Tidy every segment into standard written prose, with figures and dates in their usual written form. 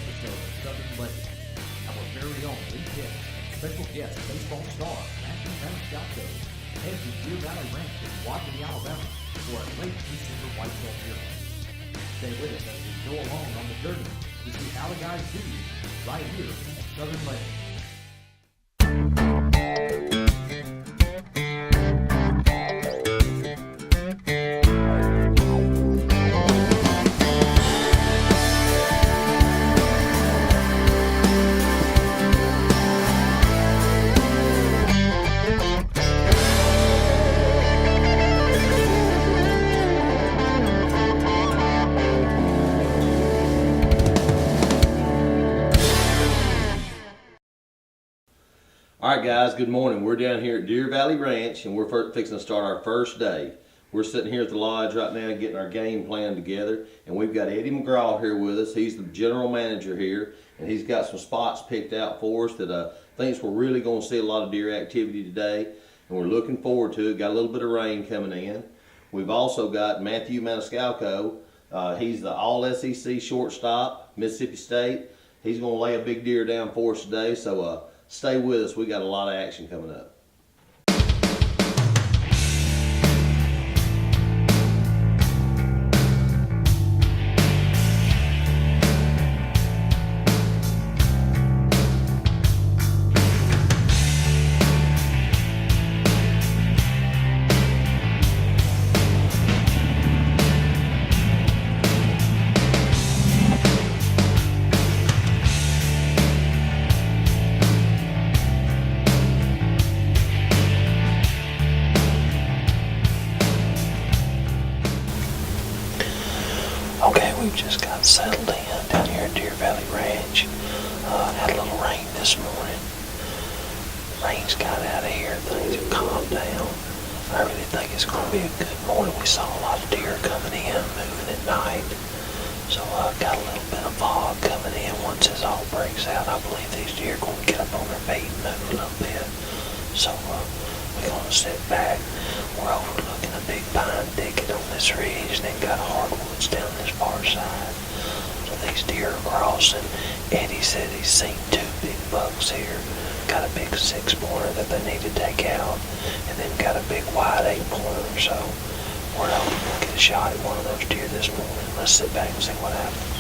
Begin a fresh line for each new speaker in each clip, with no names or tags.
episode of Southern Legends. Our very own lead hit and special guest baseball star Matthew Maniscalco heads to Deer Valley Ranch in Wadley, Alabama for a late December whitetail deer hunt. Stay with us as we go along on the journey to see how the guys do right here at Southern Legends.
Alright guys, good morning. We're down here at Deer Valley Ranch and we're fixing to start our first day. We're sitting here at the lodge right now getting our game plan together, and we've got Eddie McGraw here with us. He's the general manager here, and he's got some spots picked out for us that thinks we're really going to see a lot of deer activity today, and we're looking forward to it. Got a little bit of rain coming in. We've also got Matthew Maniscalco. He's the all-SEC shortstop, Mississippi State. He's going to lay a big deer down for us today, so stay with us. We got a lot of action coming up.
Okay, we've just got settled in down here at Deer Valley Ranch. Had a little rain this morning. Rain's got out of here, things have calmed down. I really think it's going to be a good morning. We saw a lot of deer coming in, moving at night. So got a little bit of fog coming in. Once this all breaks out, I believe these deer are going to get up on their feet and move a little bit. So we're going to sit back. We're overlooking a big pine thicket on this ridge, and then got hardwoods down this far side. So these deer are crossing. Eddie said he's seen two big bucks here. Got a big 6-pointer that they need to take out, and then got a big wide 8-pointer. So we're hoping to get a shot at one of those deer this morning. Let's sit back and see what happens.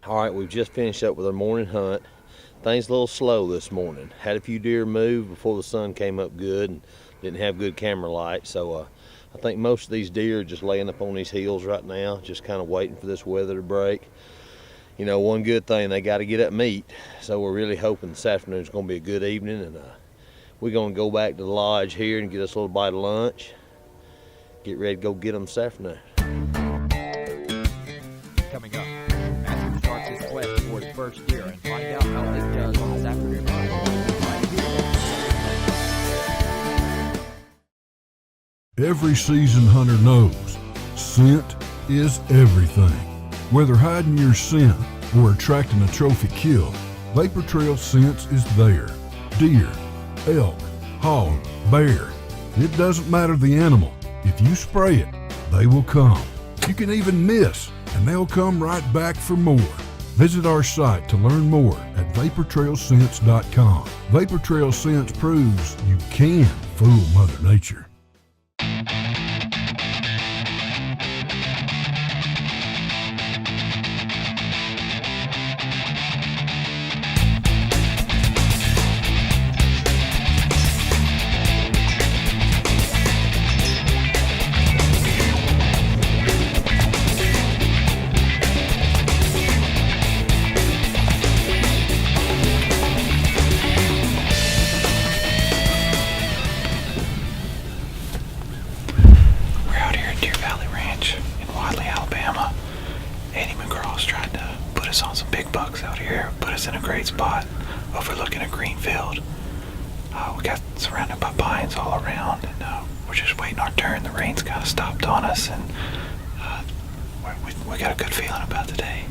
Alright, we've just finished up with our morning hunt. Things a little slow this morning. Had a few deer move before the sun came up good and didn't have good camera light. So I think most of these deer are just laying up on these hills right now, just kind of waiting for this weather to break. You know, one good thing, they got to get up meat. So we're really hoping this afternoon is going to be a good evening, and we're going to go back to the lodge here and get us a little bite of lunch. Get ready to go get them this afternoon.
Coming up, Matthew starts his quest for his first deer and find out how he does on his afternoon hunt. Right here.
Every seasoned hunter knows scent is everything. Whether hiding your scent or attracting a trophy kill, Vapor Trail Scents is there. Deer, elk, hog, bear. It doesn't matter the animal. If you spray it, they will come. You can even miss, and they'll come right back for more. Visit our site to learn more at VaporTrailScents.com. Vapor Trail Scents proves you can fool Mother Nature.
We're out here at Deer Valley Ranch in Wadley, Alabama. Eddie McGraw's tried to put us on some big bucks out here, put us in a great spot overlooking a green field. We got surrounded by pines all around, and we're just waiting our turn. The rain's kind of stopped on us, and we got a good feeling about today.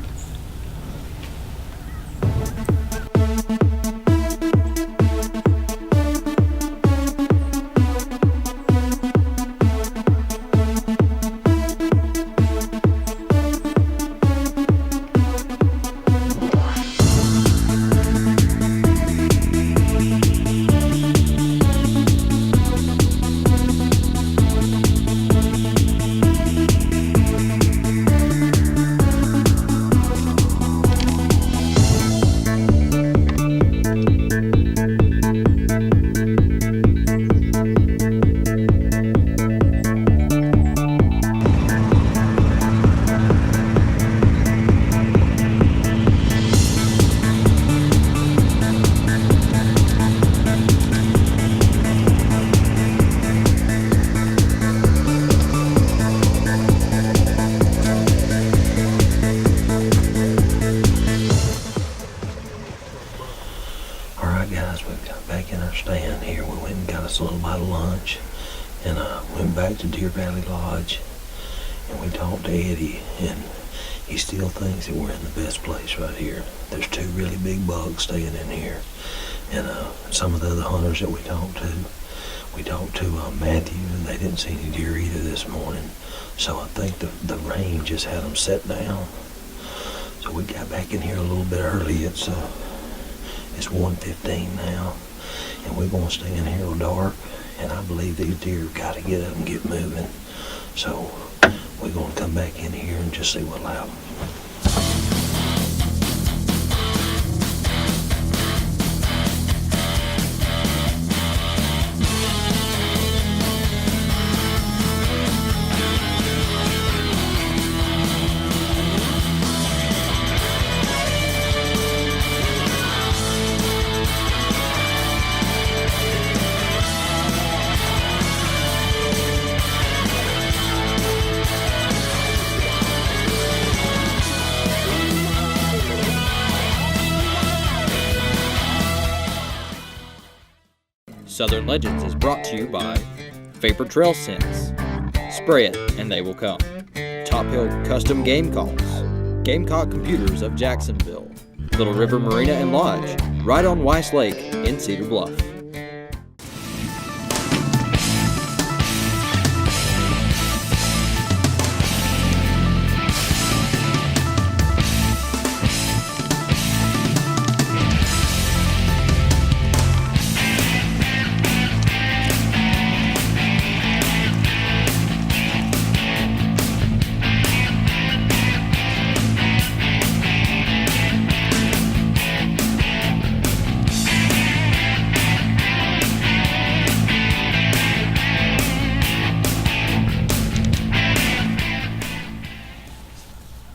Guys, we've got back in our stand here. We went and got us a little bite of lunch and went back to Deer Valley Lodge, and we talked to Eddie, and he still thinks that we're in the best place right here. There's two really big bucks staying in here, and some of the other hunters that we talked to Matthew, and they didn't see any deer either this morning, so I think the rain just had them set down. So we got back in here a little bit early. It's 1:15 now, and we're going to stay in here till dark, and I believe these deer have got to get up and get moving. So we're going to come back in here and just see what'll happen.
Southern Legends is brought to you by Vapor Trail Scents. Spray it and they will come. Top Hill Custom Game Calls. Gamecock Computers of Jacksonville. Little River Marina and Lodge, right on Weiss Lake in Cedar Bluff.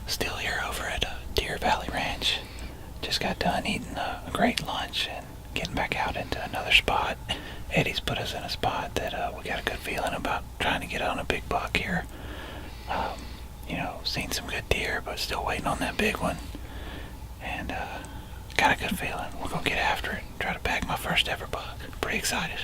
Still here over at Deer Valley Ranch. Just got done eating a great lunch and getting back out into another spot. Eddie's put us in a spot that we got a good feeling about trying to get on a big buck here. Seen some good deer, but still waiting on that big one. And got a good feeling. We're going to get after it and try to bag my first ever buck. Pretty excited.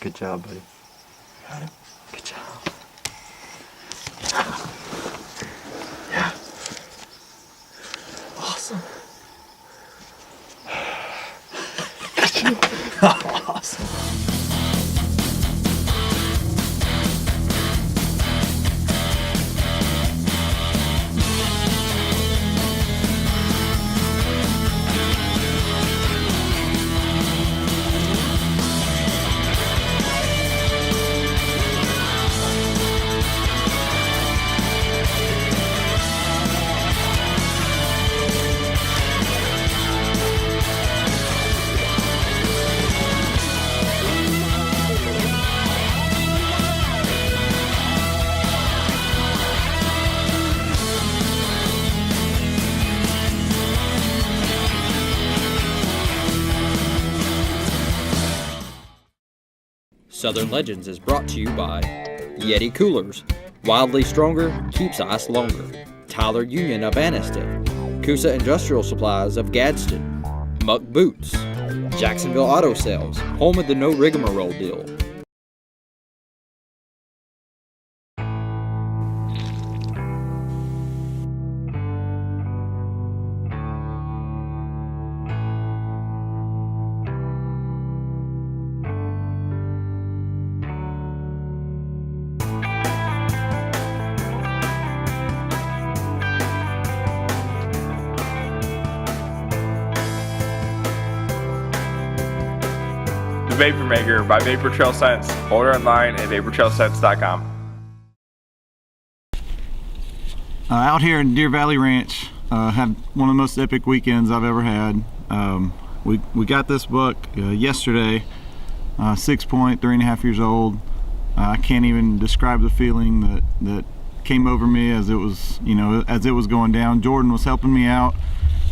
Good job, buddy. Good job. Yeah. Awesome. Awesome.
Southern Legends is brought to you by Yeti Coolers, Wildly Stronger, Keeps Ice Longer, Tyler Union of Anniston, Coosa Industrial Supplies of Gadsden, Muck Boots, Jacksonville Auto Sales, home of the no rigmarole deal.
The Vapor Maker by Vapor Trail Scents. Order online at vaportrailscents.com.
Out here in Deer Valley Ranch, had one of the most epic weekends I've ever had. We got this buck yesterday, 6 point, 3.5 years old. I can't even describe the feeling that came over me as it was, as it was going down. Jordan was helping me out.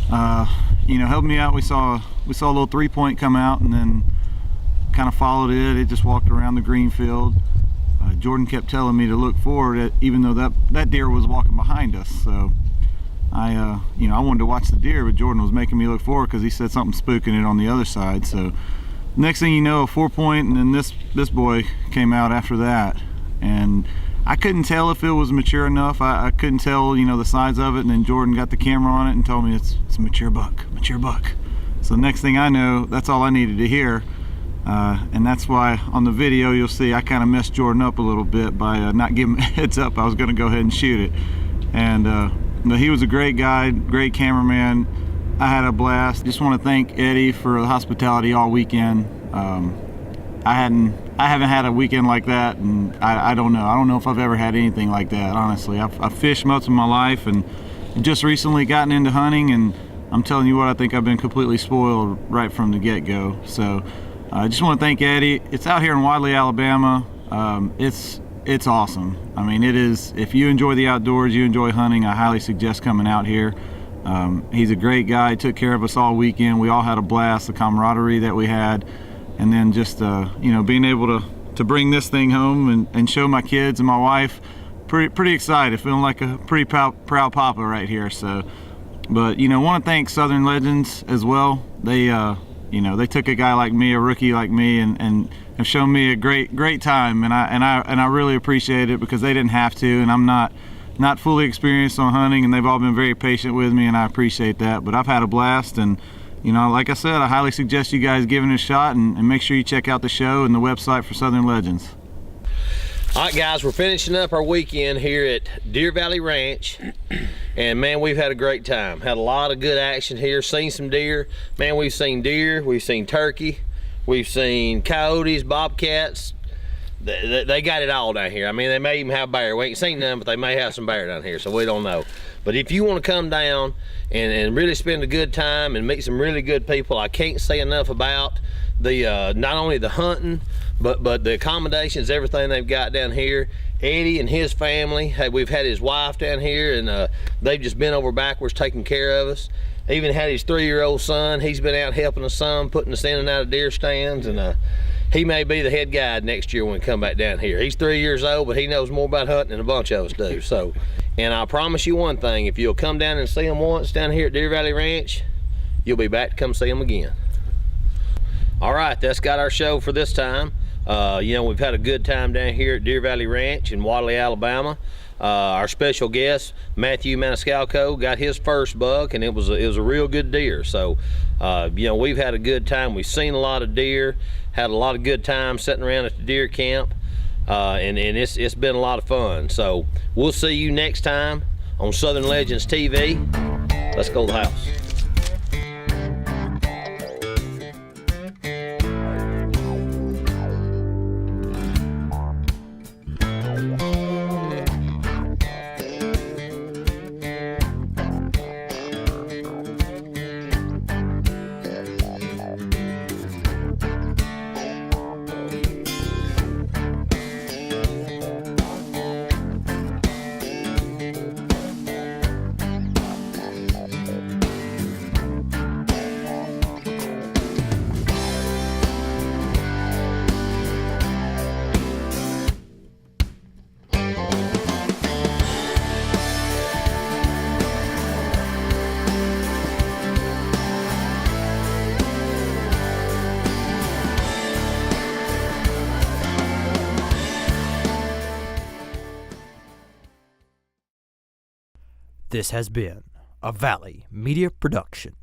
Helping me out. We saw a little 3 point come out, and then kind of followed it. It just walked around the green field. Jordan kept telling me to look forward, even though that deer was walking behind us. So I wanted to watch the deer, but Jordan was making me look forward because he said something spooking it on the other side. So next thing you know, a 4 point, and then this boy came out after that, and I couldn't tell if it was mature enough. I couldn't tell, the size of it. And then Jordan got the camera on it and told me it's a mature buck. So next thing I know, that's all I needed to hear. And that's why on the video you'll see I kind of messed Jordan up a little bit by not giving him a heads up. I was going to go ahead and shoot it, and but he was a great guy, great cameraman. I had a blast. Just want to thank Eddie for the hospitality all weekend. I haven't had a weekend like that, and I don't know if I've ever had anything like that, honestly. I've fished most of my life and just recently gotten into hunting, and I'm telling you what, I think I've been completely spoiled right from the get-go. So I just want to thank Eddie. It's out here in Wadley, Alabama. It's awesome. I mean, it is. If you enjoy the outdoors, you enjoy hunting, I highly suggest coming out here. He's a great guy. He took care of us all weekend. We all had a blast. The camaraderie that we had, and then just being able to bring this thing home and show my kids and my wife. Pretty excited. Feeling like a pretty proud papa right here. So, but want to thank Southern Legends as well. They took a guy like me, a rookie like me, and have shown me a great time, and I really appreciate it, because they didn't have to, and I'm not fully experienced on hunting, and they've all been very patient with me, and I appreciate that. But I've had a blast, and like I said, I highly suggest you guys giving it a shot, and make sure you check out the show and the website for Southern Legends.
All right, guys, we're finishing up our weekend here at Deer Valley Ranch, and man, we've had a great time. Had a lot of good action here. Seen some deer. Man, we've seen deer, we've seen turkey, we've seen coyotes, bobcats. They got it all down here. I mean, they may even have bear. We ain't seen none, but they may have some bear down here, so we don't know. But if you want to come down and really spend a good time and meet some really good people, I can't say enough about the not only the hunting, but the accommodations, everything they've got down here. Eddie and his family, hey, we've had his wife down here, and they've just been over backwards taking care of us. Even had his 3-year-old son. He's been out helping us some, putting us in and out of deer stands, and he may be the head guide next year when we come back down here. He's 3 years old, but he knows more about hunting than a bunch of us do. So, and I promise you one thing, if you'll come down and see him once down here at Deer Valley Ranch, you'll be back to come see him again. All right, that's got our show for this time. We've had a good time down here at Deer Valley Ranch in Wadley, Alabama. Our special guest, Matthew Maniscalco, got his first buck, and it was a real good deer. So, we've had a good time. We've seen a lot of deer, had a lot of good time sitting around at the deer camp, and it's been a lot of fun. So, we'll see you next time on Southern Legends TV. Let's go to the house.
This has been a Valley Media production.